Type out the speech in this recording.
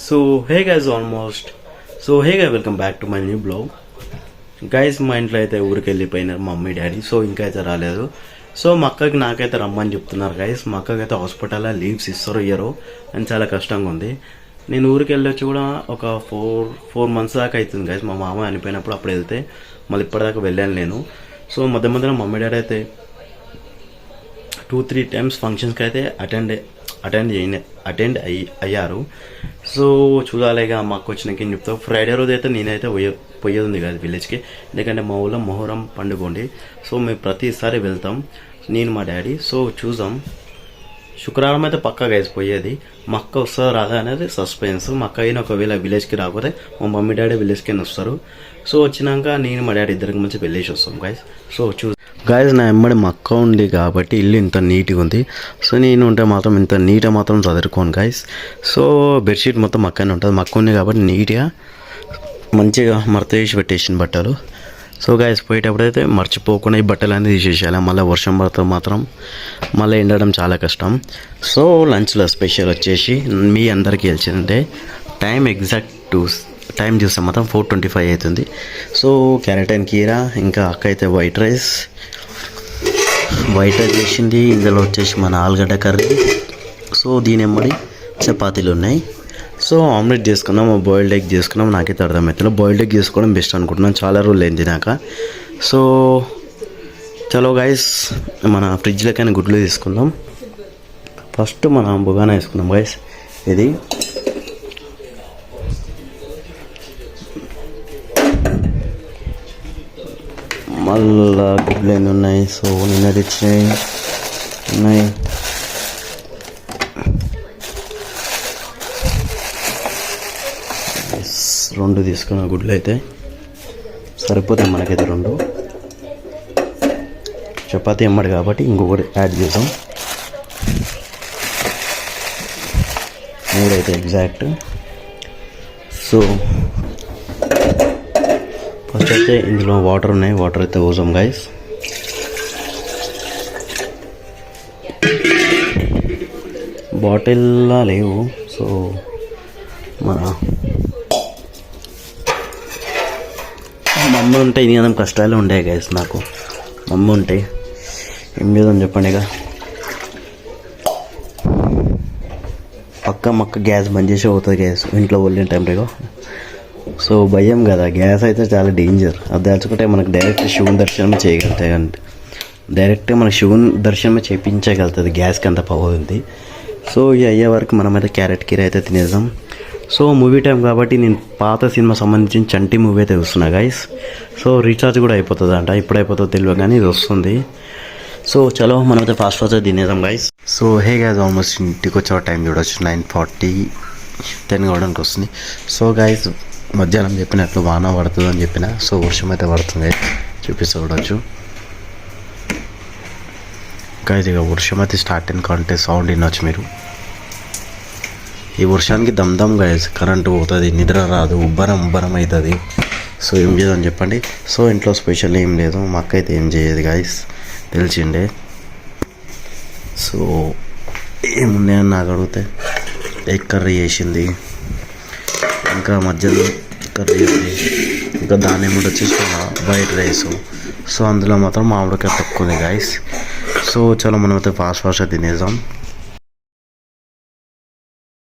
So hey guys almost so hey guy welcome back to my new blog guys. మా ఇంట్లో అయితే ఊరికి వెళ్ళిపోయినారు మా మమ్మీ డాడీ. సో ఇంకా అయితే రాలేదు. సో మా అక్కకి నాకైతే రమ్మని చెప్తున్నారు గైస్. మా అక్కకి అయితే హాస్పిటల్లో లీవ్స్ ఇస్తారో ఇయ్యరో అని చాలా కష్టంగా ఉంది. నేను ఊరికి వెళ్ళొచ్చి కూడా ఒక ఫోర్ మంత్స్ దాకా అవుతుంది గైస్. మా మామ చనిపోయినప్పుడు అప్పుడు వెళ్తే మళ్ళీ ఇప్పటిదాకా వెళ్ళాను నేను. సో మధ్య మధ్యలో మమ్మీ డాడీ అయితే 2-3 టైమ్స్ ఫంక్షన్స్కి అయితే అటెండ్ అయ్యారు. సో చూడాలిగా మాకు వచ్చినాక ఏం చెప్తావు. ఫ్రైడే రోజు అయితే నేనైతే పోయేది ఉంది కదా విలేజ్కి. ఎందుకంటే మా ఊళ్ళో మొహరం పండుగ ఉండి. సో మేము ప్రతిసారి వెళ్తాం నేను మా డాడీ. సో చూద్దాం. శుక్రవారం అయితే పక్కా పోయేది. మా అక్క వస్తుందో రాదా అనేది సస్పెన్స్. మా అక్క అయినా ఒకవేళ విలేజ్కి రాకపోతే మా మమ్మీ డాడీ విలేజ్కి వస్తారు. సో వచ్చినాక నేను మా డాడీ ఇద్దరికి మంచి వెళ్ళేసి వస్తాం గైస్. సో గైస్ నా ఎమ్మడి మా అక్క ఉంది కాబట్టి ఇల్లు ఇంత నీట్గా ఉంది. సో నేను ఉంటే మాత్రం ఇంత నీట్గా మాత్రం చదువుకోను గైస్. సో బెడ్షీట్ మొత్తం అక్కనే ఉంటుంది. మా అక్క ఉంది కాబట్టి నీట్గా మంచిగా మడత వేసి పెట్టేసిన బట్టలు. సో గైస్ పోయేటప్పుడైతే మర్చిపోకుండా ఈ బట్టలు అనేది తీసేసేయాలి. మళ్ళీ వర్షం పడితే మాత్రం మళ్ళీ ఎండడం చాలా కష్టం. సో లంచ్లో స్పెషల్ వచ్చేసి మీ అందరికీ తెలిసిందంటే టైం చూస్తే మాత్రం 4:25 అవుతుంది. సో క్యారెట్ అండ్ కీరా, ఇంకా అక్క అయితే వైట్ రైస్ చేసింది. ఇందులో వచ్చేసి మన ఆలుగడ్డ కర్రీ. సో దీని ఎమ్మడి చపాతీలు ఉన్నాయి. సో ఆమ్లెట్ చేసుకున్నాం, బాయిల్డ్ ఎగ్ చేసుకున్నాం. నాకైతే అర్థమవుతుంది బాయిల్డ్ ఎగ్ చేసుకోవడం బెస్ట్ అనుకుంటున్నాను. చాలా రోజులు అయింది తినాక. సో చలో గైస్ మన ఫ్రిడ్జ్లోకైనా గుడ్లు తీసుకుందాం. ఫస్ట్ మన బుగానా వేసుకుందాం గైస్. ఇది మళ్ళా గుడ్లు ఎన్ని ఉన్నాయి. సో నిన్న తెచ్చినాయి ఉన్నాయి. రెండు తీసుకున్న గుడ్లు అయితే సరిపోతాయి మనకైతే. రెండు చపాతీ ఎమ్మడి కాబట్టి ఇంకొకటి యాడ్ చేద్దాం. 3 అయితే ఎగ్జాక్ట్. సో ఫస్ట్ అయితే ఇందులో వాటర్ ఉన్నాయి. వాటర్ అయితే పోసాం గైస్. బాటిల్లా లేవు. సో మన మమ్మీ ఉంటే ఇది ఏదైనా కష్టాలు ఉండే గైస్. నాకు మమ్మీ ఉంటే ఏం లేదని చెప్పండి. ఇక పక్క గ్యాస్ బంద్ చేసి అవుతుంది గ్యాస్ ఇంట్లో వెళ్ళిన టైంలో. సో భయం కదా, గ్యాస్ అయితే చాలా డేంజర్. అది దాచుకుంటే మనకు డైరెక్ట్ శివుని దర్శనమే చేయగలుగుతాయి. అంటే డైరెక్ట్గా మనకు శివుని దర్శనమే చేయించగలుగుతుంది. గ్యాస్కి అంత పవర్ ఉంది. సో ఇవి అయ్యే వరకు మనమైతే క్యారెట్ కీర అయితే తినేద్దాం. సో మూవీ టైం కాబట్టి నేను పాత సినిమా సంబంధించిన చంటి మూవీ అయితే వస్తున్నా గైస్. సో రీఛార్జ్ కూడా అయిపోతుంది అంట. ఇప్పుడు అయిపోతుందో తెలియదు కానీ ఇది వస్తుంది. సో చలో మనమైతే ఫాస్ట్ తినేద్దాం guys. So hey guys almost ఇంటికి వచ్చే టైం చూడవచ్చు 9:40 10 కావడానికి వస్తుంది. సో గైస్ మధ్యాహ్నం చెప్పినట్లు వాన పడుతుంది అని చెప్పిన. సో వర్షం అయితే పడుతుంది చూపిస్తూ చూడవచ్చు గైస్. ఇక వర్షం అయితే స్టార్ట్ అయిన కంటే సౌండ్ వినొచ్చు మీరు. ఈ వర్షానికి దమ్ గైస్ కరెంటు పోతుంది, నిద్ర రాదు, ఉబ్బరం అవుతుంది. సో ఏం చేద్దాం చెప్పండి. సో ఇంట్లో స్పెషల్ ఏం లేదు. మా అక్క అయితే ఏం చేయదు గైస్, తెలిసిండే. సో ఏమున్నాయని నాకు అడిగితే ఎగ్ కర్రీ చేసింది, ఇంకా మధ్యలో కర్రీ ఉంది, ఇంకా దాని ఏమిటి వచ్చేసి వైట్ రైస్. సో అందులో మాత్రం మామిడికాయ తక్కువ ఉంది గైస్. సో చలో మనమైతే ఫాస్ట్ తినేద్దాం.